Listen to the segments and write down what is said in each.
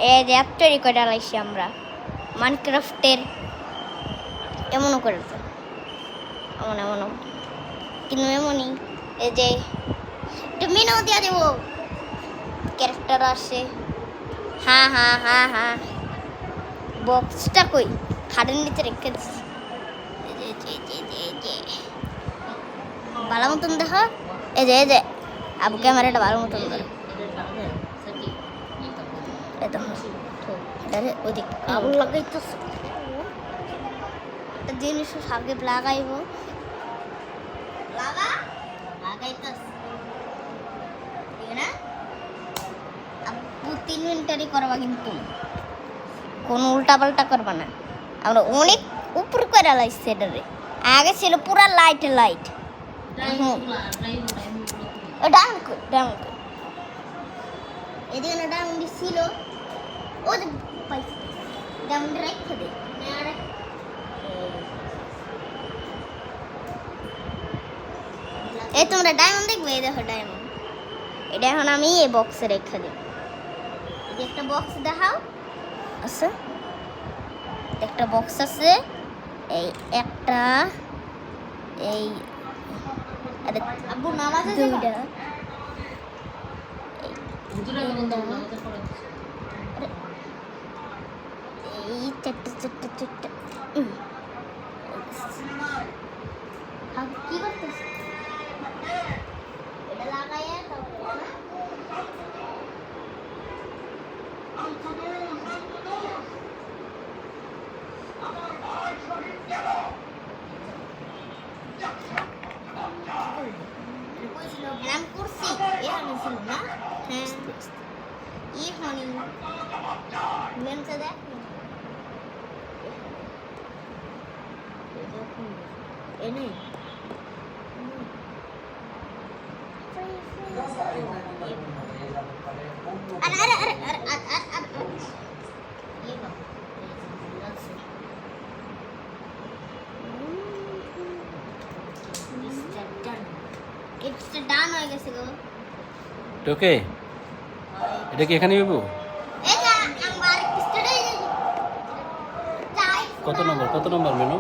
এই যে অ্যাপ তৈরি করে লাইছি আমরা মাইনক্রাফটের এমনও করে এমন কিন্তু এমনই এই যে একটু মেনু দিয়ে দেবো ক্যারেক্টার আসে হ্যাঁ বক্সটা কই খাটের নিচে রেখে দিচ্ছি ভালো মতন দেখো এই যে আবু ক্যামেরাটা ভালো মতন ধরো ওইদিক আগুন লাগাইতো একটা জিনিস আগে লাগাইব না 3 মিনিটারই করবা কিন্তু কোনো উল্টা পাল্টা করবা না আমরা অনেক উপর করে লাইছি এটারে আগে ছিল পুরা লাইট ডাউন এদিকে ডাউন ছিল ও পাইছি ডাউন রেখে দে এই তোমরা ডায়মন্ড দেখবে এই দেখো ডায়মন্ড এটা এখন আমি এই বক্সে রেখে দিই এই যে একটা বক্স দেখাও আছে একটা বক্স আছে এই একটা এই আরে আব্বু নামাজে দুইটা এই চারটা কি করতেছ এটা লাগাইয়া গ্রাম করছি এখানে ছিল না হ্যাঁ এখানে মেমটা দেখ এনে ওকে এটা কি এখানে যাবো কত নম্বর মেনু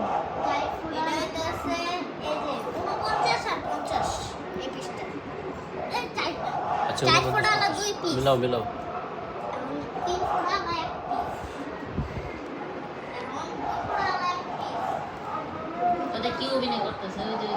আচ্ছা মিলাও ওটা কি অভিনয় করতেছে ওই যে